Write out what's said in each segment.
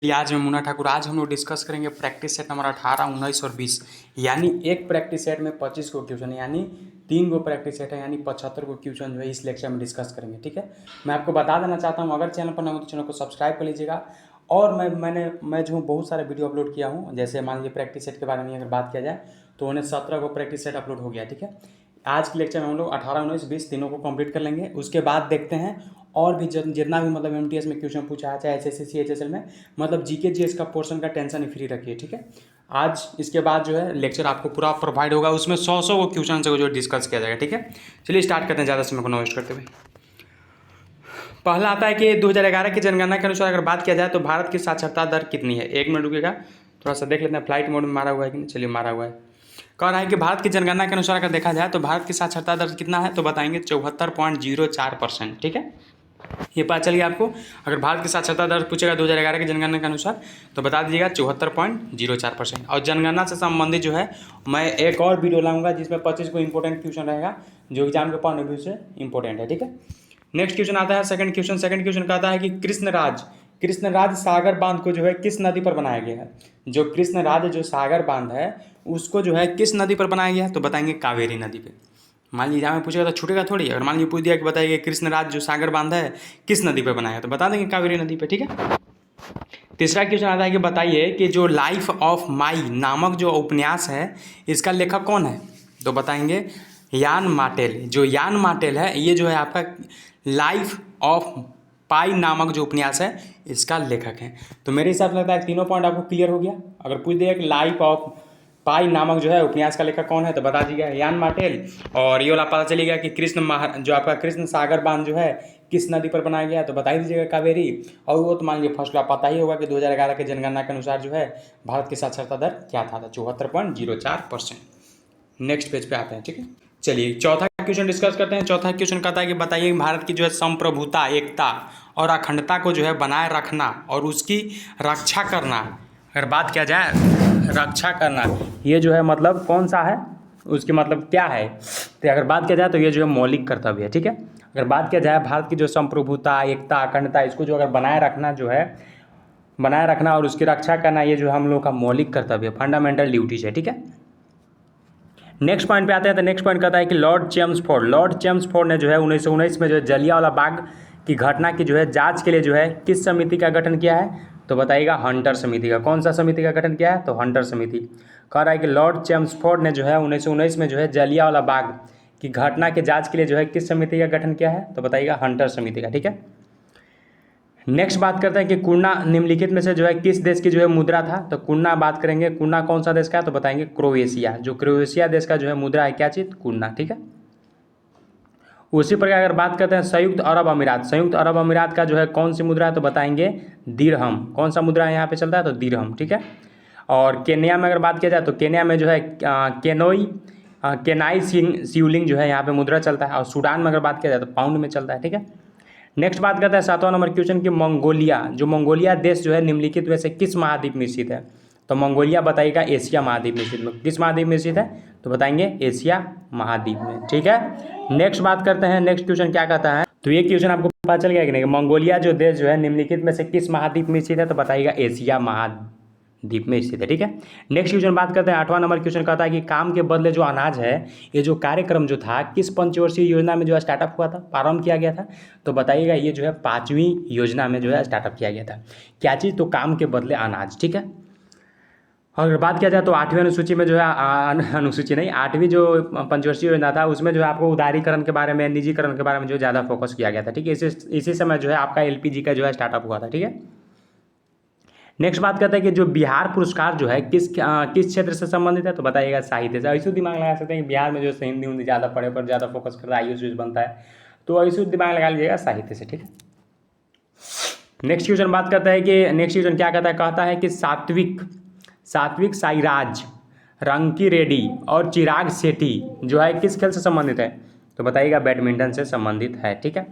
आज मैं मुन्ना ठाकुर। आज हम लोग डिस्कस करेंगे प्रैक्टिस सेट नंबर 18, 19 और 20। यानी एक प्रैक्टिस सेट में 25 को क्वेश्चन है, यानी 3 गो प्रैक्टिस सेट है, यानी 75 को क्वेश्चन जो है इस लेक्चर में डिस्कस करेंगे। ठीक है, मैं आपको बता देना चाहता हूँ, अगर चैनल पर नए हो तो चैनल को सब्सक्राइब कर लीजिएगा। और मैं जो बहुत सारे वीडियो अपलोड किया हूँ, जैसे मान लीजिए प्रैक्टिस सेट के बारे में अगर बात किया जाए तो उन्हें 17 को प्रैक्टिस सेट अपलोड हो गया। ठीक है, आज के लेक्चर में हम लोग 18, 19, 20 तीनों को कंप्लीट कर लेंगे। उसके बाद देखते हैं और भी जितना भी मतलब एमटीएस में क्वेश्चन पूछा है, चाहे एसएससी सीएचएसएल में, मतलब जीके जीएस का पोर्शन का टेंशन ही फ्री रखिए। ठीक है, आज इसके बाद जो है लेक्चर आपको पूरा प्रोवाइड होगा, उसमें 100 को क्वेश्चन से जो डिस्कस किया जाएगा। ठीक है, चलिए स्टार्ट करते हैं ज़्यादा समय को नॉट वेस्ट करते हुए। पहला आता है कि 2011 की जनगणना के अनुसार अगर बात किया जाए तो भारत की साक्षरता दर कितनी है। 1 मिनट रुकेगा, थोड़ा सा देख लेते हैं फ्लाइट मोड में मारा हुआ है कि नहीं। चलिए मारा हुआ है। कह रहा है कि भारत की जनगणना के अनुसार अगर देखा जाए तो भारत की साक्षरता दर कितना है, तो बताएंगे 74.04%। ठीक है, ये पता चलिए आपको। अगर भारत की साक्षरता दर पूछेगा 2011 की जनगणना के अनुसार तो बता दीजिएगा 74.04%। और जनगणना से संबंधित जो है मैं एक और वीडियो लाऊंगा जिसमें 25 को इंपॉर्टेंट क्वेश्चन रहेगा जो एग्जाम के पॉइंट ऑफ व्यू से इंपॉर्टेंट है। ठीक है, नेक्स्ट क्वेश्चन आता है सेकंड क्वेश्चन कहता है कि कृष्णराज सागर बांध को जो है किस नदी पर बनाया गया है। जो कृष्णराज जो सागर बांध है उसको जो है किस नदी पर बनाया गया है, तो बताएंगे कावेरी नदी पे। मान लीजिए हमें पूछेगा तो छूटेगा थोड़ी। अगर मान लीजिए पूछ दिया कि बताइए कृष्णराज जो सागर बांध है किस नदी पर बनाया है, तो बता देंगे कावेरी नदी पे। ठीक है, तीसरा क्वेश्चन आता है कि बताइए कि जो लाइफ ऑफ माई नामक जो उपन्यास है इसका लेखक कौन है, तो बताएंगे यान मार्टेल। जो यान मार्टेल है ये जो है आपका लाइफ ऑफ पाई नामक जो उपन्यास है इसका लेखक है। तो मेरे हिसाब से लगता है तीनों पॉइंट आपको क्लियर हो गया। अगर पूछ दिया कि लाइफ ऑफ पाई नामक जो है उपन्यास का लेखक कौन है, तो बता दीजिएगा यान मार्टेल। और ये वाला पता चलेगा कि जो आपका कृष्ण सागर बांध जो है किस नदी पर बनाया गया है, तो बता ही दीजिएगा कावेरी। और वो तो मान लीजिए फर्स्ट वाला पता ही होगा कि 2011 के जनगणना के अनुसार जो है भारत की साक्षरता दर क्या था, 74.04%। नेक्स्ट पेज पे आते हैं। ठीक है, चलिए चौथा क्वेश्चन डिस्कस करते हैं। चौथा क्वेश्चन कहता है कि बताइए भारत की जो है संप्रभुता, एकता और अखंडता को जो है बनाए रखना और उसकी रक्षा करना, अगर बात किया जाए रक्षा करना, ये जो है मतलब कौन सा है, उसके मतलब क्या है, तो अगर बात किया जाए तो ये जो है मौलिक कर्तव्य है। ठीक है, अगर बात किया जाए भारत की जो संप्रभुता, एकता, अखंडता, इसको जो अगर बनाए रखना और उसकी रक्षा करना, ये जो हम लोग का मौलिक कर्तव्य, फंडामेंटल ड्यूटीज है। ठीक है, नेक्स्ट पॉइंट पे आते हैं। तो नेक्स्ट पॉइंट कहता है कि लॉर्ड चेम्सफोर्ड ने जो है 1919 में जो है जलियांवाला बाग की घटना की जो है जांच के लिए जो है किस समिति का गठन किया है, तो बताइएगा हंटर समिति का। कौन सा समिति का गठन किया है, तो हंटर समिति। कह रहा है कि लॉर्ड चेम्सफोर्ड ने जो है 1919 में जो है जलियांवाला बाग की घटना के जांच के लिए जो है किस समिति का गठन किया है, तो बताइएगा हंटर समिति का। ठीक है, नेक्स्ट बात करते हैं कि कुर्ना निम्नलिखित में से जो है किस देश की जो है मुद्रा था, तो कुर्ना बात करेंगे, कुर्ना कौन सा देश का है, तो बताएंगे क्रोएशिया। जो क्रोएशिया देश का जो है मुद्रा है क्या चीज़, कुर्ना। ठीक है, उसी प्रकार अगर बात करते हैं संयुक्त अरब अमीरात का जो है कौन सी मुद्रा है, तो बताएंगे दिरहम। कौन सा मुद्रा यहाँ पे चलता है, तो दिरहम। ठीक है, और केन्या में अगर बात किया जाए तो केन्या में जो है केनाई सिवलिंग जो है यहाँ पे मुद्रा चलता है। और सूडान में अगर बात किया जाए तो पाउंड में चलता है। ठीक है, नेक्स्ट बात करते हैं 7वां नंबर क्वेश्चन की मंगोलिया देश जो है निम्नलिखित में से किस महाद्वीप में स्थित है, तो मंगोलिया बताइएगा एशिया महाद्वीप में स्थित में। किस महाद्वीप में स्थित है, तो बताएंगे एशिया महाद्वीप में। ठीक है, नेक्स्ट बात करते हैं, नेक्स्ट क्वेश्चन क्या कहता है, तो ये क्वेश्चन आपको पता चल गया कि नहीं, मंगोलिया जो देश जो है निम्नलिखित में से किस महाद्वीप में स्थित है, तो बताइएगा एशिया महाद्वीप में स्थित है। ठीक है, नेक्स्ट क्वेश्चन बात करते हैं 8वां नंबर क्वेश्चन कहता है कि काम के बदले जो अनाज है, ये जो कार्यक्रम जो था किस पंचवर्षीय योजना में जो है स्टार्टअप हुआ था, प्रारंभ किया गया था, तो बताइएगा ये जो है 5वीं योजना में जो है स्टार्टअप किया गया था। क्या चीज़, तो काम के बदले अनाज। ठीक है, अगर बात किया जाए तो 8वीं अनुसूची में जो है अनुसूची नहीं 8वीं जो पंचवर्षीय योजना था उसमें जो है आपको उदारीकरण के बारे में, निजीकरण के बारे में जो ज़्यादा फोकस किया गया था। ठीक है, इसी समय जो है आपका एलपीजी का जो है स्टार्टअप हुआ था। ठीक है, नेक्स्ट बात करते हैं कि जो बिहार पुरस्कार जो है किस क्षेत्र से संबंधित है, तो बताइएगा साहित्य से। ऐसे दिमाग लगा सकते हैं कि बिहार में जो हिंदी हिंदी ज़्यादा पढ़े पर ज़्यादा फोकस करता है, आयुष बनता है, तो ऐसे दिमाग लगा लीजिएगा साहित्य से। ठीक है, नेक्स्ट क्वेश्चन बात करता है कि नेक्स्ट क्वेश्चन क्या कहता है कि सात्विक साईराज, रंकी रेड्डी और चिराग शेट्टी जो है किस खेल से संबंधित है, तो बताइएगा बैडमिंटन से संबंधित है। ठीक है,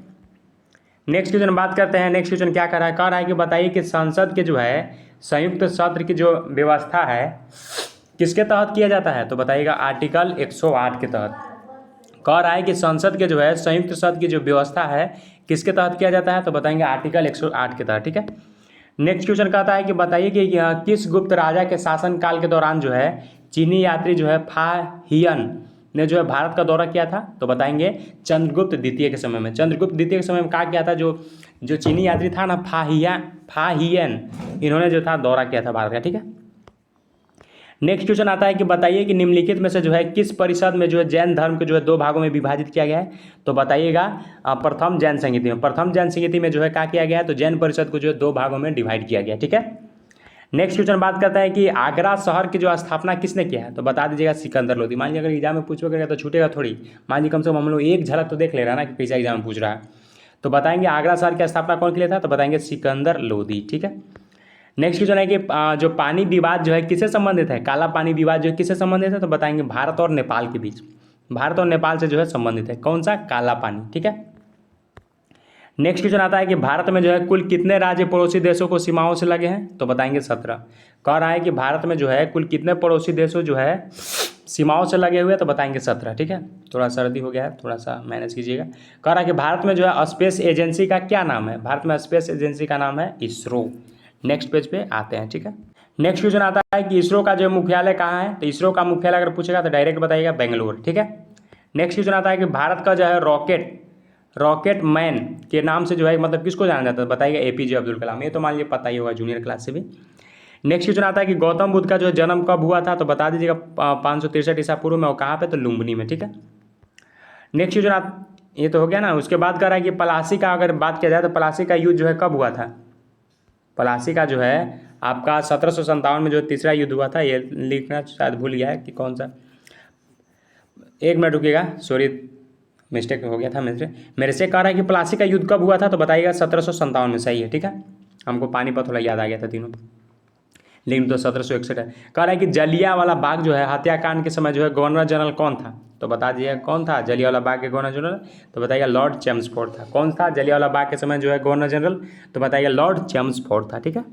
नेक्स्ट क्वेश्चन बात करते हैं। नेक्स्ट क्वेश्चन क्या कह रहा है कि बताइए कि संसद के जो है संयुक्त सत्र की जो व्यवस्था है किसके तहत किया जाता है, तो बताइएगा आर्टिकल 108 के तहत। कह रहा है कि संसद के जो है संयुक्त सत्र की जो व्यवस्था है किसके तहत किया जाता है, तो बताएंगे आर्टिकल 108 के तहत। ठीक है, नेक्स्ट क्वेश्चन कहता है कि बताइए कि किस गुप्त राजा के शासन काल के दौरान जो है चीनी यात्री जो है फाहियन ने जो है भारत का दौरा किया था। तो बताएंगे चंद्रगुप्त द्वितीय के समय में। चंद्रगुप्त द्वितीय के समय में क्या किया था, जो जो चीनी यात्री था ना फाहियन, इन्होंने जो था दौरा किया था भारत का। ठीक है, नेक्स्ट क्वेश्चन आता है कि बताइए कि निम्नलिखित में से जो है किस परिषद में जो है जैन धर्म को जो है दो भागों में विभाजित किया गया है। तो बताइएगा प्रथम जैन संहिता में। प्रथम जैन संहिता में जो है क्या किया गया है, तो जैन परिषद को जो है दो भागों में डिवाइड किया गया। ठीक है, नेक्स्ट क्वेश्चन बात करते हैं कि आगरा शहर की जो स्थापना किसने किया है। तो बता दीजिएगा सिकंदर लोदी। मान लीजिए अगर एग्जाम में पूछोगे तो छूटेगा थोड़ी, मान लीजिए कम से कम हम लोग एक झलक तो देख ले रहा है ना कि कैसा एग्जाम में पूछ रहा है। तो बताएंगे आगरा शहर की स्थापना कौन किया था, तो बताएंगे सिकंदर लोदी। ठीक है, नेक्स्ट क्वेश्चन है कि जो पानी विवाद जो है किससे संबंधित है, काला पानी विवाद जो है किससे संबंधित है। तो बताएंगे भारत और नेपाल के बीच, भारत और नेपाल से जो है संबंधित है। कौन सा, काला पानी। ठीक है, नेक्स्ट क्वेश्चन आता है कि भारत में जो है कुल कितने राज्य पड़ोसी देशों को सीमाओं से लगे हैं। तो बताएंगे 17। कह रहा है कि भारत में जो है कुल कितने पड़ोसी देशों जो है सीमाओं से लगे हुए हैं। तो बताएंगे 17। ठीक है, थोड़ा सर्दी हो गया है, थोड़ा सा मैनेज कीजिएगा। कह रहा है कि भारत में जो है स्पेस एजेंसी का क्या नाम है। भारत में स्पेस एजेंसी का नाम है इसरो। नेक्स्ट पेज पे आते हैं। ठीक है, नेक्स्ट क्वेश्चन आता है कि इसरो का जो मुख्यालय कहाँ है। तो इसरो का मुख्यालय अगर पूछेगा तो डायरेक्ट बताइएगा बेंगलोर। ठीक है, नेक्स्ट क्वेश्चन आता है कि भारत का जो है रॉकेट मैन के नाम से जो है मतलब किसको जाना जाता है। बताइएगा APJ अब्दुल कलाम। ये तो मान लीजिए पता ही होगा जूनियर क्लास से भी। नेक्स्ट क्वेश्चन आता है कि गौतम बुद्ध का जो है जन्म कब हुआ था। तो बता दीजिएगा 563 ईसा पूर्व में। और कहाँ पे, तो लुम्बिनी में। ठीक है, नेक्स्ट क्वेश्चन ये तो हो गया ना। उसके बाद कह रहा है कि प्लासी का अगर बात किया जाए तो प्लासी का युद्ध जो है कब हुआ था। प्लासी का जो है आपका 1757 में जो तीसरा युद्ध हुआ था। ये लिखना शायद भूल गया है कि कौन सा, एक मिनट रुकिएगा, सॉरी मिस्टेक हो गया था मेरे से। कह रहा है कि प्लासी का युद्ध कब हुआ था। तो बताइएगा 1757 में। सही है। ठीक है, हमको पानीपत थोड़ा याद आ गया था तीनों, लेकिन तो 1761 है। कह रहा है कि जलियांवाला बाग जो है हत्याकांड के समय जो है गवर्नर जनरल कौन था। तो बता दीजिए कौन था जलियांवाला बाग के गवर्नर जनरल। तो बताइएगा लॉर्ड चेम्सफोर्ड था। कौन था जलियांवाला बाग के समय जो है गवर्नर जनरल। तो बताइएगा लॉर्ड चेम्सफोर्ड था। ठीक है,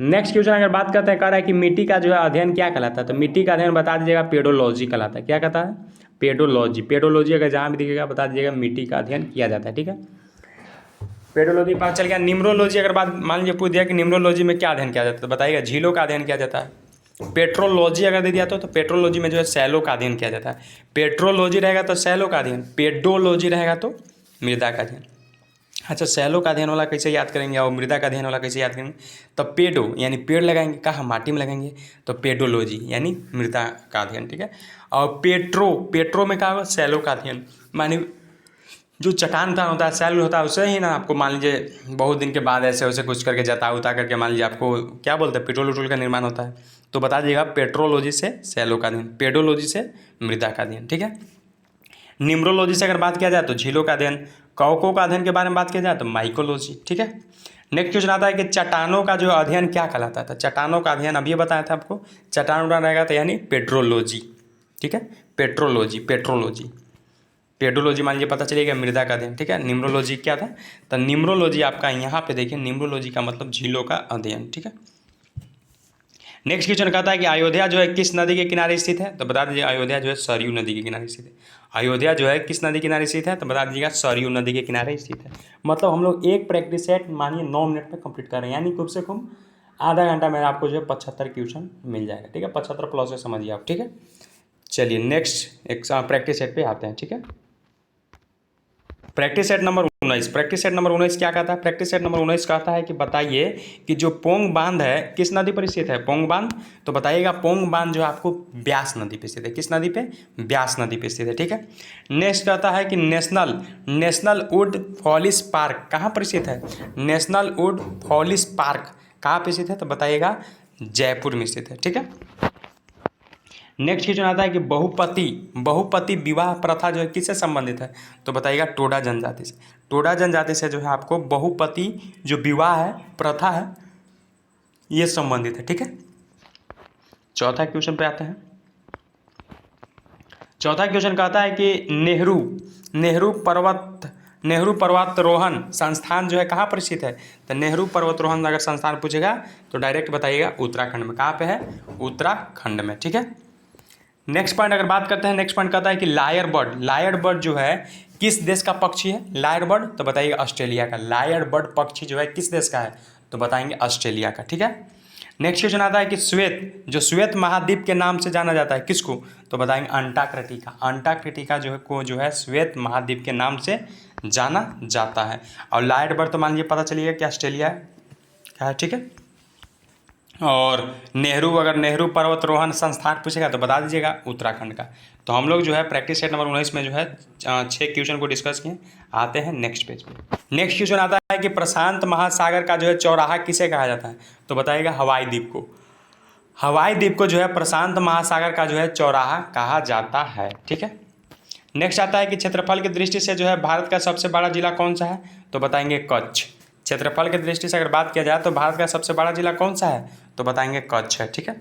नेक्स्ट क्वेश्चन अगर बात करते हैं, कह रहा है कि मिट्टी का जो है अध्ययन क्या कहलाता है। तो मिट्टी का अध्ययन बता दीजिएगा पेडोलॉजी कहलाता है। क्या कहता है, पेडोलॉजी अगर जहाँ भी दिखेगा बता दीजिएगा मिट्टी का अध्ययन किया जाता है। ठीक है, पेडोलॉजी पता चल गया। निम्रोलॉजी अगर बात मान लीजिए पूछ दिया कि निम्रोलॉजी में क्या अध्ययन किया जाता है। तो बताइएगा झीलों का अध्ययन किया जाता है। पेट्रोलॉजी अगर दे दिया तो पेट्रोलॉजी में जो है सैलो का अध्ययन किया जाता है। पेट्रोलॉजी रहेगा तो सैलो का अध्ययन, पेडोलॉजी रहेगा तो मृदा का अध्ययन। अच्छा, सैलो का अध्ययन वाला कैसे याद करेंगे और मृदा का अध्ययन वाला कैसे याद करेंगे। तो पेडो यानी पेड़ लगाएंगे, कहाँ, माटी में लगाएंगे। तो पेडोलॉजी यानी मृदा का अध्ययन। ठीक है, और पेट्रो में क्या होगा, सैलो का अध्ययन। मानी जो चट्टान का होता है, सैल होता है, उसे ही ना आपको मान लीजिए बहुत दिन के बाद ऐसे वैसे कुछ करके जता उता करके मान लीजिए आपको क्या बोलते हैं पेट्रोल उट्रोल का निर्माण होता है। तो बता दीजिएगा पेट्रोलॉजी से सैलो का अध्ययन, पेडोलॉजी से मृदा का अध्ययन। ठीक है, निम्रोलॉजी से अगर बात किया जाए तो झीलों का अध्ययन, कवकों का अध्ययन के बारे में बात किया जाए तो माइकोलॉजी। ठीक है, नेक्स्ट क्वेश्चन आता है कि चट्टानों का जो अध्ययन क्या कहलाता था। चट्टानों का अध्ययन अभी बताया था आपको, चट्टान उड़ान रहेगा तो यानी पेट्रोलॉजी। ठीक है, पेट्रोलॉजी पेडोलॉजी मान लीजिए पता चलेगा मृदा का अध्ययन। ठीक है, निम्रोलॉजी क्या था, तो निम्रोलॉजी आपका यहाँ पे देखिए, निम्रोलॉजी का मतलब झीलों का अध्ययन। ठीक है, नेक्स्ट क्वेश्चन कहता है कि अयोध्या जो है किस नदी के किनारे स्थित है। तो बता दीजिए अयोध्या जो है सरयू नदी के किनारे स्थित है। अयोध्या जो है किस नदी के किनारे स्थित है। तो बता दीजिएगा सरयू नदी के किनारे स्थित है। मतलब हम लोग एक प्रैक्टिस सेट मानिए 9 मिनट में कंप्लीट कर रहे हैं, यानी कम से कम आधा घंटा में आपको जो है 75 क्वेश्चन मिल जाएगा। ठीक है, 75 प्लस है समझिए आप। ठीक है, चलिए नेक्स्ट एक प्रैक्टिस सेट पे आते हैं। ठीक है, practice set number 19। Practice set number 19 क्या कहता है। प्रैक्टिस सेट नंबर 19 कहता है कि बताइए कि जो पोंग बांध है किस नदी पर स्थित है, पोंग बांध। तो बताइएगा पोंग बांध जो है आपको ब्यास नदी पे स्थित है। किस नदी पे, ब्यास नदी पे स्थित है। ठीक है, नेक्स्ट कहता है कि नेशनल वुड फॉलिस पार्क कहाँ पर स्थित है। नेशनल वुड फॉलिस पार्क कहाँ पे स्थित है। तो बताइएगा जयपुर में स्थित है। ठीक है, नेक्स्ट क्वेश्चन आता है कि बहुपति विवाह प्रथा जो है किससे संबंधित है। तो बताइएगा टोडा जनजाति से। टोडा जनजाति से जो है आपको बहुपति जो विवाह है प्रथा है ये संबंधित है। ठीक है, चौथा क्वेश्चन पे आते हैं। चौथा क्वेश्चन कहता है कि नेहरू पर्वतारोहण संस्थान जो है कहाँ पर स्थित है। तो नेहरू पर्वतारोहण अगर संस्थान पूछेगा तो डायरेक्ट बताइएगा उत्तराखंड में। कहाँ पे है, उत्तराखंड में। ठीक है, नेक्स्ट पॉइंट अगर बात करते हैं, नेक्स्ट पॉइंट कहता है कि लायर बर्ड जो है किस देश का पक्षी है। लायर बर्ड तो बताइएगा ऑस्ट्रेलिया का। लायर बर्ड पक्षी जो है किस देश का है। तो बताएंगे ऑस्ट्रेलिया का, ठीक है। नेक्स्ट क्वेश्चन आता है कि श्वेत महाद्वीप के नाम से जाना जाता है किसको, तो बताएंगे अंटार्कटिका। अंटार्कटिका जो है श्वेत महाद्वीप के नाम से जाना जाता है। और लाइट बर्थ तो मान लीजिए पता चलिएगा कि ऑस्ट्रेलिया क्या है, ठीक है। और अगर नेहरू पर्वतारोहण संस्थान पूछेगा तो बता दीजिएगा उत्तराखंड का। तो हम लोग जो है प्रैक्टिस सेट नंबर 19 में जो है 6 क्वेश्चन को डिस्कस किए। आते हैं नेक्स्ट पेज पे। नेक्स्ट क्वेश्चन आता है कि प्रशांत महासागर का जो है चौराहा किसे कहा जाता है, तो बताइएगा हवाई द्वीप को। हवाई द्वीप को जो है प्रशांत महासागर का जो है चौराहा कहा जाता है, ठीक है। नेक्स्ट आता है कि क्षेत्रफल की दृष्टि से जो है भारत का सबसे बड़ा जिला कौन सा है, तो बताएंगे कच्छ। क्षेत्रफल की दृष्टि से अगर बात किया जाए तो भारत का सबसे बड़ा जिला कौन सा है, तो बताएंगे कच्छ है, ठीक है।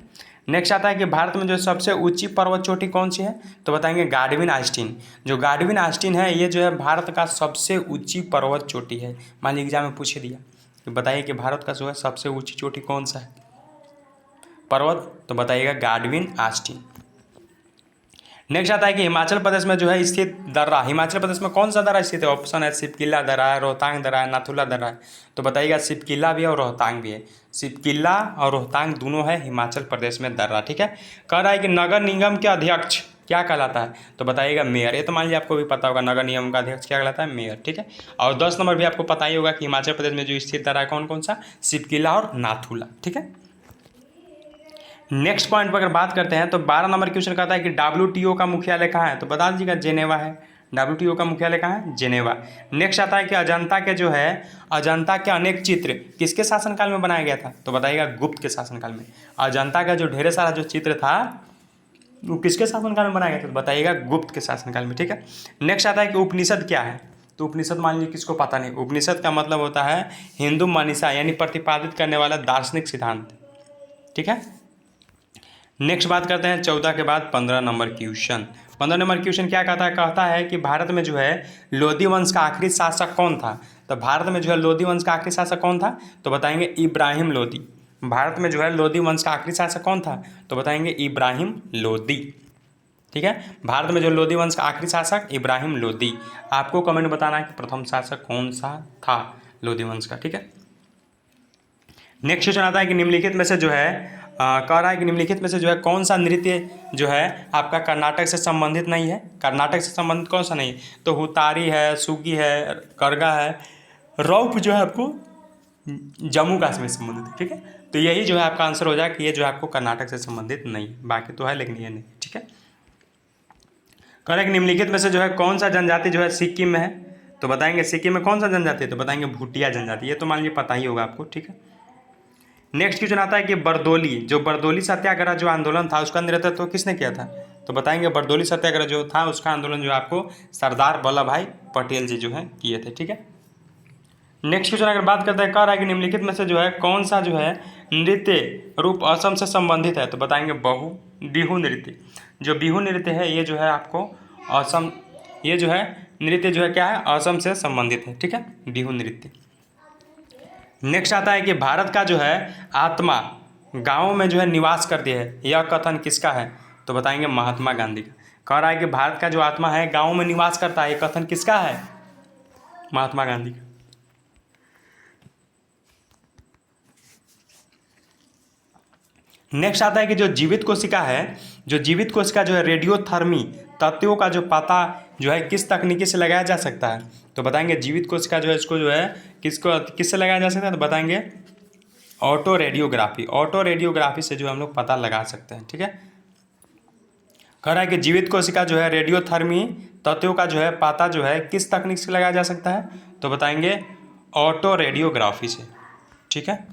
नेक्स्ट आता है कि भारत में जो सबसे ऊंची पर्वत चोटी कौन सी है, तो बताएंगे गाडविन आस्टीन। जो गाडविन आस्टीन है ये जो है भारत का सबसे ऊंची पर्वत चोटी है। मान लीजिए एग्जाम में पूछ दिया कि बताइए कि भारत का जो है सबसे ऊंची चोटी कौन सा है पर्वत, तो बताइएगा गाडविन आस्टीन। नेक्स्ट आता है कि हिमाचल प्रदेश में जो है स्थित दर्रा, हिमाचल प्रदेश में कौन सा दर्रा स्थित है, ऑप्शन है सिपकिला दर्रा है, रोहतांग दर्रा है, नाथुला दर्रा है, तो बताइएगा सिपकिला भी है और रोहतांग भी है। सिपकिला और रोहतांग दोनों है हिमाचल प्रदेश में दर्रा, ठीक है। कह रहा है कि नगर निगम के अध्यक्ष क्या कहलाता है, तो बताइएगा मेयर। ये तो मान लीजिए आपको भी पता होगा नगर निगम का अध्यक्ष क्या कहलाता है, मेयर, ठीक है। और 10 नंबर भी आपको पता ही होगा कि हिमाचल प्रदेश में जो स्थित दर्रा है कौन कौन सा, सिपकिला और नाथुला, ठीक है। नेक्स्ट पॉइंट पर अगर बात करते हैं तो 12 नंबर क्वेश्चन कहता है कि WTO का मुख्यालय कहाँ है, तो बता दीजिएगा जेनेवा है। WTO का मुख्यालय कहाँ है, जेनेवा। नेक्स्ट आता है कि अजंता के अनेक चित्र किसके शासनकाल में बनाया गया था, तो बताइएगा गुप्त के शासनकाल में। अजंता का जो ढेर सारा जो चित्र था वो किसके शासनकाल में बनाया गया था, तो बताइएगा गुप्त के शासनकाल में, ठीक है। नेक्स्ट आता है कि उपनिषद क्या है, तो उपनिषद मान लीजिए किसको पता नहीं। उपनिषद का मतलब होता है हिंदू मान्यता यानी प्रतिपादित करने वाला दार्शनिक सिद्धांत, ठीक है। नेक्स्ट बात करते हैं 14 के बाद 15 नंबर क्वेश्चन। 15 नंबर क्वेश्चन क्या कहता है कि भारत में जो है लोधी वंश का आखिरी शासक कौन था, तो भारत में जो है लोधी वंश का आखिरी शासक कौन था, तो बताएंगे इब्राहिम लोधी। भारत में जो है लोधी वंश का आखिरी शासक कौन था, तो बताएंगे इब्राहिम लोधी, ठीक है। भारत में जो लोधी वंश का आखिरी शासक इब्राहिम लोधी। आपको कमेंट बताना है कि प्रथम शासक कौन सा था लोधी वंश का, ठीक है। नेक्स्ट क्वेश्चन आता है कि निम्नलिखित में से जो है कह रहा है कि निम्नलिखित में से जो है कौन सा नृत्य जो है आपका कर्नाटक से संबंधित नहीं है। कर्नाटक से संबंधित कौन सा नहीं है, तो हुतारी है, सुगी है, करगा है, रौफ जो है आपको जम्मू कश्मीर से संबंधित है, ठीक है। तो यही जो है आपका आंसर हो जाए कि ये जो है आपको कर्नाटक से संबंधित नहीं, बाकी तो है लेकिन ये नहीं, ठीक है। कह रहा है कि निम्नलिखित में से जो है कौन सा जनजाति जो है सिक्किम में है, तो बताएंगे सिक्किम में कौन सा जनजाति है, तो बताएंगे भूटिया जनजाति। ये तो मान लीजिए पता ही होगा आपको, ठीक है। नेक्स्ट क्वेश्चन आता है कि बरदोली सत्याग्रह जो आंदोलन था उसका नेतृत्व तो किसने किया था, तो बताएंगे बरदोली सत्याग्रह जो था उसका आंदोलन जो आपको सरदार वल्लभ भाई पटेल जी जो है किए थे, ठीक है। नेक्स्ट क्वेश्चन अगर बात करते हैं कह रहा है कि निम्नलिखित में से जो है कौन सा जो है नृत्य रूप असम से संबंधित है, तो बताएंगे बिहू नृत्य। जो बिहू नृत्य है ये जो है आपको असम, ये जो है नृत्य जो है क्या है असम से संबंधित है, ठीक है, बिहू नृत्य। नेक्स्ट आता है कि भारत का जो है आत्मा गाँव में जो है निवास करती है, यह कथन किसका है, तो बताएंगे महात्मा गांधी का। कह रहा है कि भारत का जो आत्मा है गाँव में निवास करता है, यह कथन किसका है, महात्मा गांधी का। नेक्स्ट आता है कि जो जीवित कोशिका जो है रेडियोथर्मी तत्वों का जो पता जो है किस तकनीकी से लगाया जा सकता है, तो बताएंगे जीवित कोशिका जो है इसको जो है किससे लगाया जा सकता है, तो बताएंगे ऑटो रेडियोग्राफी से जो हम लोग पता लगा सकते हैं, ठीक है। कह रहा है कि जीवित कोशिका जो है रेडियोथर्मी तत्वों का जो है पता जो है किस तकनीक से लगाया जा सकता है, तो बताएंगे ऑटो रेडियोग्राफी से, ठीक है।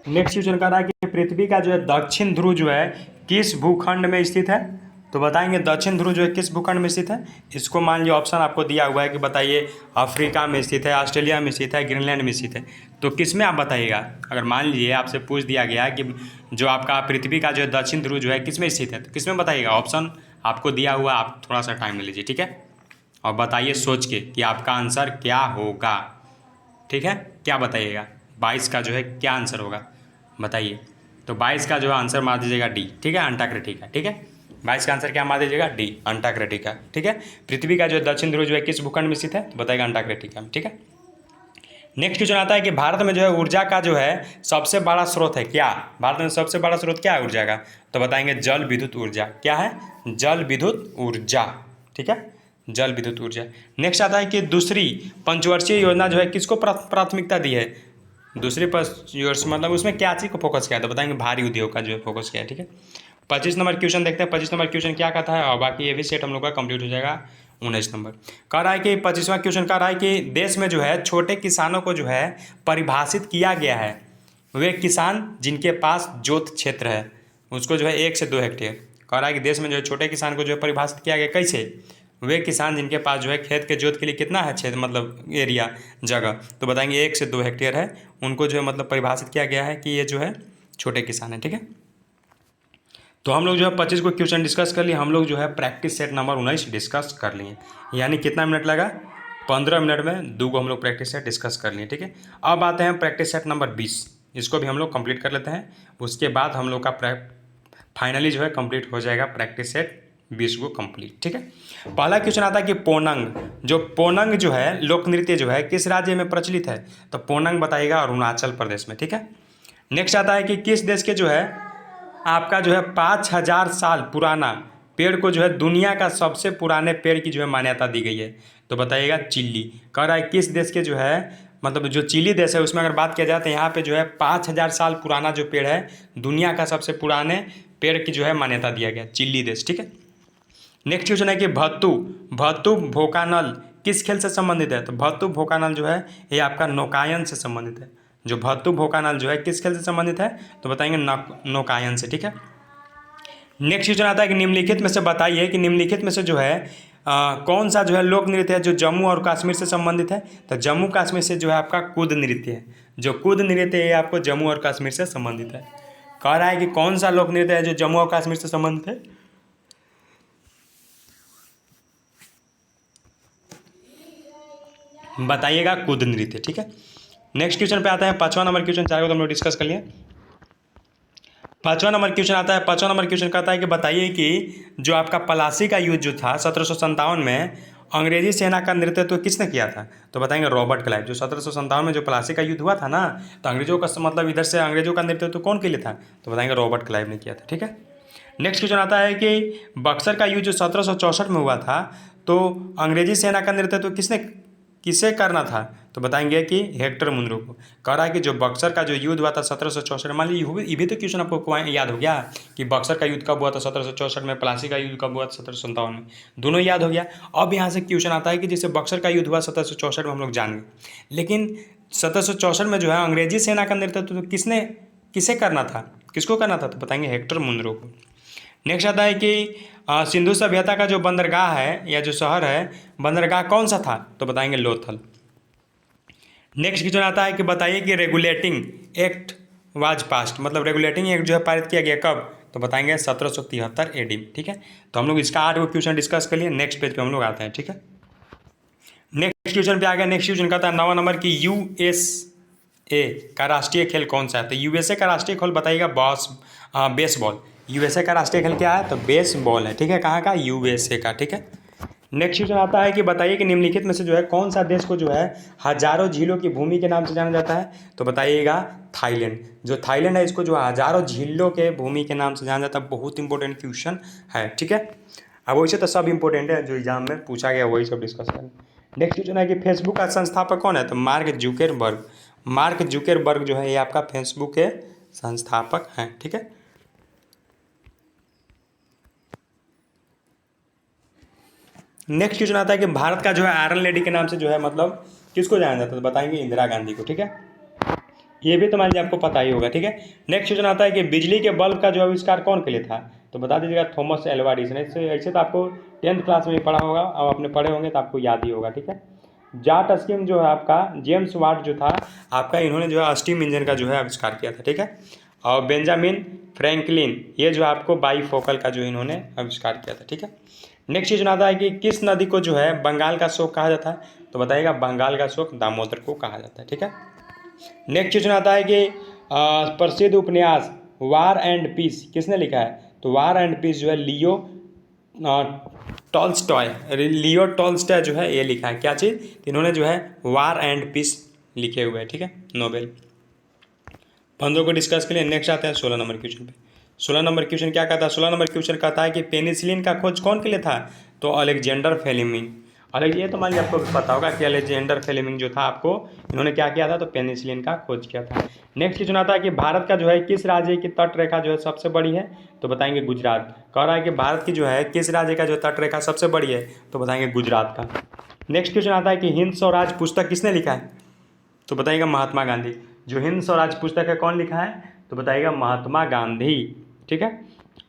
नेक्स्ट क्वेश्चन कह रहा है कि पृथ्वी का जो है दक्षिण ध्रुव जो है किस भूखंड में स्थित है, तो बताएंगे दक्षिण ध्रुव जो है किस भूखंड में स्थित है। इसको मान लीजिए ऑप्शन आपको दिया हुआ है कि बताइए अफ्रीका में स्थित है, ऑस्ट्रेलिया में स्थित है, ग्रीनलैंड में स्थित है, तो किस में आप बताइएगा। अगर मान लीजिए आपसे पूछ दिया गया कि जो आपका पृथ्वी का जो है दक्षिण ध्रुव जो है किस में स्थित है, तो किस में बताइएगा। ऑप्शन आपको दिया हुआ, आप थोड़ा सा टाइम ले लीजिए, ठीक है, और बताइए सोच के कि आपका आंसर क्या होगा, ठीक है। क्या बताइएगा 22 का जो है क्या आंसर होगा बताइए। तो 22 का जो आंसर मार दीजिएगा डी, ठीक है, अंटार्कटिका, ठीक है। 22 का आंसर क्या मार दीजिएगा डी, अंटार्कटिका, ठीक है। पृथ्वी का जो दक्षिण ध्रुव जो है किस भूखंड में स्थित है, तो बताएगा अंटार्कटिका में, ठीक है। नेक्स्ट क्वेश्चन आता है कि भारत में जो है ऊर्जा का जो है सबसे बड़ा स्रोत है क्या? भारत में सबसे बड़ा स्रोत क्या है ऊर्जा का? तो बताएंगे जल विद्युत ऊर्जा। क्या है? जल विद्युत ऊर्जा। ठीक है, जल विद्युत ऊर्जा। नेक्स्ट आता है कि दूसरी पंचवर्षीय योजना जो है किसको प्राथमिकता दी है? दूसरी पंचवर्षीय मतलब उसमें क्या चीज़ को फोकस किया? तो बताएंगे भारी उद्योग का जो है फोकस किया है। ठीक है, 25 नंबर क्वेश्चन देखते हैं। 25 नंबर क्वेश्चन क्या कहता है, और बाकी ये भी सेट हम लोग का कंप्लीट हो जाएगा। 19 नंबर कह रहा है कि 25वां क्वेश्चन कह रहा है कि देश में जो है छोटे किसानों को जो है परिभाषित किया गया है। वे किसान जिनके पास जोत क्षेत्र है उसको जो है 1 से 2 हेक्टेयर। कह रहा है कि देश में जो है छोटे किसान को जो है परिभाषित किया गया कैसे? वे किसान जिनके पास जो है खेत के जोत के लिए कितना है क्षेत्र, मतलब एरिया, जगह, तो बताएंगे 1 से 2 हेक्टेयर है, उनको जो है मतलब परिभाषित किया गया है कि ये जो है छोटे किसान है। ठीक है, तो हम लोग जो है 25 को क्वेश्चन डिस्कस कर लिए। हम लोग जो है प्रैक्टिस सेट नंबर 19 डिस्कस कर लिए, यानी कितना मिनट लगा? 15 मिनट में 2 को हम लोग प्रैक्टिस सेट डिस्कस कर लिए। ठीक है, अब आते हैं प्रैक्टिस सेट नंबर 20, इसको भी हम लोग कंप्लीट कर लेते हैं। उसके बाद हम लोग का फाइनली जो है कंप्लीट हो जाएगा प्रैक्टिस सेट 20 को कंप्लीट। ठीक है, पहला क्वेश्चन आता है कि पोनंग जो है लोक नृत्य जो है किस राज्य में प्रचलित है? तो पोनंग बताइएगा अरुणाचल प्रदेश में। ठीक है, नेक्स्ट आता है कि किस देश के जो है आपका जो है 5000 साल पुराना पेड़ को जो है दुनिया का सबसे पुराने पेड़ की जो है मान्यता दी गई है? तो बताइएगा चिली। कह रहा है किस देश के जो है मतलब जो चिली देश है उसमें अगर बात किया जाए तो यहाँ पे जो है 5000 साल पुराना जो पेड़ है दुनिया का सबसे पुराने पेड़ की जो है मान्यता दिया गया, चिली देश। ठीक है, नेक्स्ट क्वेश्चन है कि भत्तू भोकानल किस खेल से संबंधित है? तो भत्तू भोकानल जो है ये आपका नौकायन से संबंधित है। जो भत्तू भोकानल जो है किस खेल से संबंधित है? तो बताएंगे नौकायन से। ठीक है, नेक्स्ट क्वेश्चन आता है कि निम्नलिखित में से बताइए कि निम्नलिखित में से जो है कौन सा जो है लोक नृत्य है जो जम्मू और कश्मीर से संबंधित है? तो जम्मू कश्मीर से जो है आपका कूद नृत्य है। जो कूद नृत्य है आपको जम्मू और कश्मीर से संबंधित है। कह रहा है कि कौन सा लोक नृत्य है जो जम्मू और कश्मीर से संबंधित है? बताइएगा कूद नृत्य। ठीक है, नेक्स्ट क्वेश्चन पे आता है 5वां नंबर क्वेश्चन, चार को तो हम लोग डिस्कस कर लिए। 5वां नंबर क्वेश्चन आता है। 5वां नंबर क्वेश्चन कहता है कि बताइए कि जो आपका प्लासी का युद्ध जो था 1757 में अंग्रेजी सेना का नेतृत्व किसने किया था? तो बताएंगे रॉबर्ट क्लाइव। जो 1757 में जो प्लासी का युद्ध हुआ था ना, तो अंग्रेजों का मतलब इधर से अंग्रेजों का नेतृत्व कौन के लिए था? तो बताएंगे रॉबर्ट क्लाइव ने किया था। ठीक है, नेक्स्ट क्वेश्चन आता है कि बक्सर का युद्ध जो 1764 में हुआ था तो अंग्रेजी सेना का नेतृत्व किसे करना था? तो बताएंगे कि हेक्टर मुनरो को। कह रहा है कि जो बक्सर का जो युद्ध हुआ था 1764, मान लीजिए ये भी तो क्वेश्चन आपको याद हो गया कि बक्सर का युद्ध कब हुआ था 1764 में, प्लासी का युद्ध कब हुआ था 1757 में, दोनों याद हो गया। अब यहाँ से क्वेश्चन आता है कि जैसे बक्सर का युद्ध हुआ 1764 में हम लोग जान गए, लेकिन 1764 में जो है अंग्रेजी सेना का नेतृत्व किसे करना था, किसको करना था? तो बताएंगे हेक्टर मुनरो को। नेक्स्ट आता है कि सिंधु सभ्यता का जो बंदरगाह है या जो शहर है बंदरगाह कौन सा था? तो बताएंगे लोथल। नेक्स्ट क्वेश्चन आता है कि बताइए कि रेगुलेटिंग एक्ट वाज पास्ट, मतलब रेगुलेटिंग एक्ट जो है पारित किया गया कब? तो बताएंगे 1773 AD। ठीक है, तो हम लोग इसका 8 क्वेश्चन डिस्कस कर लिए। नेक्स्ट पेज पे हम लोग आते हैं। ठीक है, नेक्स्ट क्वेश्चन पे आ गया। नेक्स्ट क्वेश्चन कहता है 9वां नंबर की USA का राष्ट्रीय खेल कौन सा है? तो USA का राष्ट्रीय खेल बताइएगा बेसबॉल। USA का राष्ट्रीय खेल क्या है? तो बेसबॉल है। ठीक है, कहाँ का? USA का। ठीक है, नेक्स्ट क्वेश्चन आता है कि बताइए कि निम्नलिखित में से जो है कौन सा देश को जो है हजारों झीलों की भूमि के नाम से जाना जाता है? तो बताइएगा थाईलैंड। जो थाईलैंड है इसको जो हजारों झीलों के भूमि के नाम से जाना जाता है। बहुत इंपॉर्टेंट क्वेश्चन है। ठीक है, अब वैसे तो सब इंपॉर्टेंट है जो एग्जाम में पूछा गया वही सब डिस्कस करें। नेक्स्ट क्वेश्चन है कि फेसबुक का संस्थापक कौन है? तो मार्क जुकेरबर्ग जो है ये आपका फेसबुक के संस्थापक हैं। ठीक है, नेक्स्ट क्वेश्चन आता है कि भारत का जो है आयरन लेडी के नाम से जो है मतलब किसको जाना जाता है? तो बताएंगे इंदिरा गांधी को। ठीक है, ये भी तो मान लीजिए आपको पता ही होगा। ठीक है, नेक्स्ट क्वेश्चन आता है कि बिजली के बल्ब का जो आविष्कार कौन के लिए था? तो बता दीजिएगा थॉमस एल्वा एडिसन। ऐसे तो आपको 10th क्लास में ही पढ़ा होगा, अब आपने पढ़े होंगे तो आपको याद ही होगा। ठीक है, जाट स्टीम जो है आपका जेम्स वाट जो था आपका, इन्होंने जो है स्टीम इंजन का जो है आविष्कार किया था। ठीक है, और बेंजामिन फ्रैंकलिन ये जो आपको बाईफोकल का जो इन्होंने आविष्कार किया था। ठीक है, नेक्स्ट क्वेश्चन आता है कि किस नदी को जो है बंगाल का शोक कहा जाता है? तो बताइएगा बंगाल का शोक दामोदर को कहा जाता है। ठीक है, नेक्स्ट क्वेश्चन आता है कि प्रसिद्ध उपन्यास वार एंड पीस किसने लिखा है? तो वार एंड पीस जो है लियो टॉल्स्टॉय जो है ये लिखा है। क्या चीज़? इन्होंने जो है वार एंड पीस लिखे हुए हैं, ठीक है, नोबेल। 15 को डिस्कस के लिए नेक्स्ट आते हैं 16 नंबर क्वेश्चन पे। 16 नंबर क्वेश्चन क्या कहता है? 16 नंबर क्वेश्चन कहता है कि पेनिसिलिन का खोज कौन के लिए था? तो अलेक्जेंडर फ्लेमिंग। अलग ये तो मान लीजिए आपको पता होगा कि अलेक्जेंडर फ्लेमिंग जो था, आपको इन्होंने क्या किया था? तो पेनिसिलिन का खोज किया था। नेक्स्ट क्वेश्चन आता है कि भारत का जो है किस राज्य की तट रेखा जो है सबसे बड़ी है? तो बताएंगे गुजरात। कह रहा है कि भारत की जो है किस राज्य का जो तट रेखा सबसे बड़ी है? तो बताएंगे गुजरात का। नेक्स्ट क्वेश्चन आता है कि हिंद स्वराज पुस्तक किसने लिखा है? तो बताइएगा महात्मा गांधी। जो हिंद स्वराज पुस्तक है कौन लिखा है? तो बताइएगा महात्मा गांधी, ठीक है।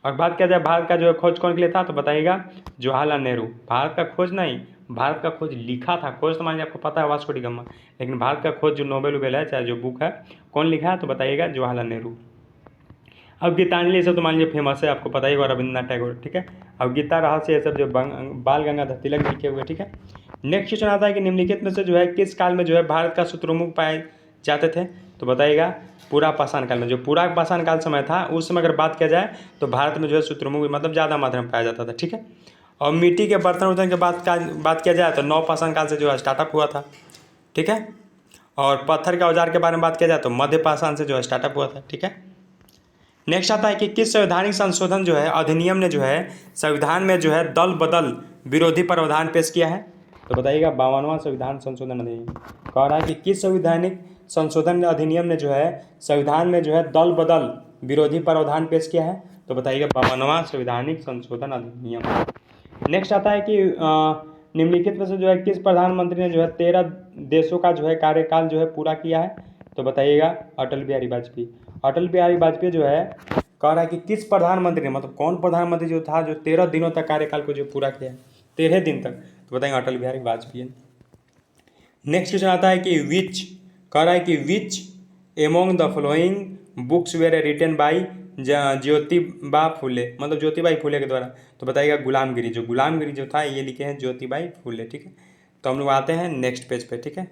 और बात किया जाए भारत का जो है खोज कौन के लिए था? तो बताइएगा जवाहरलाल नेहरू। भारत का खोज नहीं, भारत का खोज लिखा था। खोज तो मान लीजिए आपको पता है वास्को डी गामा, लेकिन भारत का खोज जो नोबेल वोबेल है, चाहे जो बुक है, कौन लिखा है? तो बताइएगा जवाहरलाल नेहरू। अब गीतांजलि सब तो मान लीजिए फेमस है, आपको पता ही होगा, रविंद्रनाथ टैगोर, ठीक है। अब गीता रहस्य ये सब जो बाल गंगाधर तिलक लिखे हुए, ठीक है। नेक्स्ट क्वेश्चन आता है कि निम्नलिखित में से जो है किस काल में जो है भारत का शुतुरमुर्ग पाए जाते थे? तो बताइएगा पूरा पाषाण काल में। जो पूरा पाषाण काल समय था, उस समय अगर बात किया जाए तो भारत में जो है शुतुरमुर्ग मतलब ज़्यादा मात्रा में पाया जाता था, ठीक है। और मिट्टी के बर्तन उर्तन के बात किया जाए तो नवपाषाण काल से जो है स्टार्टअप हुआ था, ठीक है। और पत्थर के औजार के बारे में बात किया जाए तो मध्य पाषाण से जो है स्टार्टअप हुआ था, ठीक है। नेक्स्ट आता है कि किस संवैधानिक संशोधन जो है अधिनियम ने जो है संविधान में जो है दल बदल विरोधी प्रावधान पेश किया है? तो बताइएगा 52वां संविधान संशोधन अधिनियम। कह रहा है कि किस संवैधानिक संशोधन अधिनियम ने जो है संविधान में जो है दल बदल विरोधी प्रावधान पेश किया है? तो बताइएगा 52वां संवैधानिक संशोधन अधिनियम। नेक्स्ट आता है कि निम्नलिखित में से जो है किस प्रधानमंत्री ने जो है 13 देशों का जो है कार्यकाल जो है पूरा किया है? तो बताइएगा अटल बिहारी वाजपेयी। अटल बिहारी वाजपेयी जो है कह रहा है कि किस प्रधानमंत्री ने, मतलब कौन प्रधानमंत्री जो था जो 13 दिनों तक कार्यकाल को जो पूरा किया है, 13 दिन तक? तो बताएंगे अटल बिहारी वाजपेयी। नेक्स्ट क्वेश्चन आता है कि विच, कह रहा है कि which among the following books were written by Jyotiba Phule, मतलब ज्योतिबाई फुले के द्वारा? तो बताइएगा गुलामगिरी। जो गुलामगिरी जो था ये लिखे हैं ज्योतिबाई फुले, ठीक है। तो हम लोग आते हैं नेक्स्ट पेज पे, ठीक है।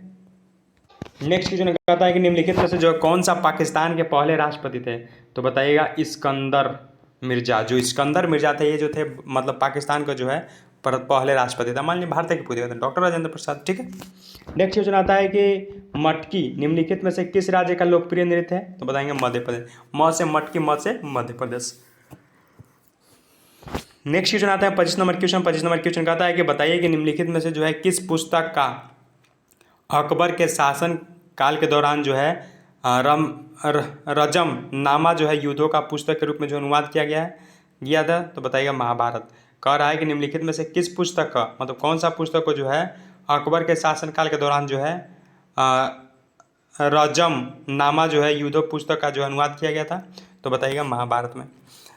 नेक्स्ट क्वेश्चन कहता है कि निम्नलिखित में से जो कौन सा पाकिस्तान के पहले राष्ट्रपति थे? तो बताइएगा इस्कंदर मिर्जा। जो इस्कंदर मिर्जा थे ये जो थे मतलब पाकिस्तान का जो है पहले राष्ट्रपति था। मान लीजिए भारत के पूछे थे डॉक्टर राजेंद्र प्रसाद, ठीक है। नेक्स्ट क्वेश्चन आता है कि मटकी निम्नलिखित में से किस राज्य का लोकप्रिय नृत्य है? तो बताएंगे मध्य प्रदेश। म से मटकी, म से मध्य प्रदेश। नेक्स्ट क्वेश्चन आता है 25 नंबर क्वेश्चन। 25 नंबर क्वेश्चन कहता है कि बताइए कि निम्नलिखित में से जो है किस पुस्तक का अकबर के शासन काल के दौरान जो है रजम नामा जो है युद्धों का पुस्तक के रूप में जो अनुवाद किया था? तो बताइएगा महाभारत। कह रहा है कि निम्नलिखित में से किस पुस्तक का, मतलब कौन सा पुस्तक को जो है अकबर के शासनकाल के दौरान जो है रजम नामा जो है युद्धों पुस्तक का जो अनुवाद किया गया था? तो बताइएगा महाभारत में।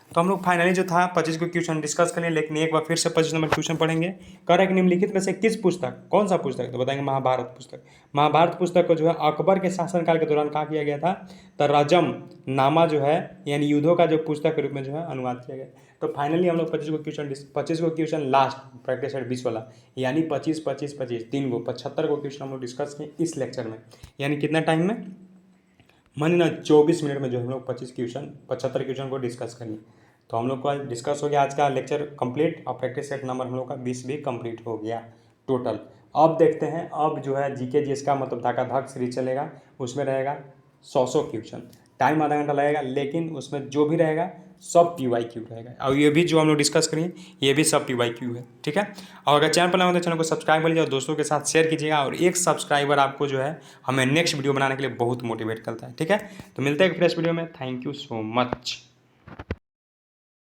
तो हम लोग फाइनली जो था 25 को क्वेश्चन डिस्कस करें, लेकिन एक बार फिर से 25 नंबर क्वेश्चन पढ़ेंगे। कह रहा है कि निम्नलिखित में से किस पुस्तक, कौन सा पुस्तक? तो बताएंगे महाभारत पुस्तक। महाभारत पुस्तक को जो है अकबर के शासनकाल के दौरान कहा किया गया था? तो रजम नामा जो है यानी युद्धों का जो पुस्तक के रूप में जो है अनुवाद किया गया। तो फाइनली हम लोग 25 को क्वेश्चन लास्ट प्रैक्टिस सेट 20 वाला, यानी 25 25 25 3 को 75 को क्वेश्चन हम लोग डिस्कस किए इस लेक्चर में। यानी कितना टाइम में? मानिए ना 24 मिनट में जो हम लोग 75 क्वेश्चन को डिस्कस करेंगे। तो हम लोग का डिस्कस हो गया आज का लेक्चर कंप्लीट, और प्रैक्टिस सेट नंबर हम लोग का 20 भी कंप्लीट हो गया टोटल। अब देखते हैं, अब जो है जीके जीएस का मतलब धक सीरीज चलेगा, उसमें रहेगा 100 क्वेश्चन। टाइम आधा घंटा लगेगा, लेकिन उसमें जो भी रहेगा सब PYQ रहेगा। और ये भी जो हम लोग डिस्कस करेंगे ये भी सब PYQ है, ठीक है। और अगर चैनल पर नए हो तो चैनल को सब्सक्राइब कर लीजिए और दोस्तों के साथ शेयर कीजिएगा। और एक सब्सक्राइबर आपको जो है हमें नेक्स्ट वीडियो बनाने के लिए बहुत मोटिवेट करता है, ठीक है। तो मिलते हैं एक फ्रेश वीडियो में। Thank you so much.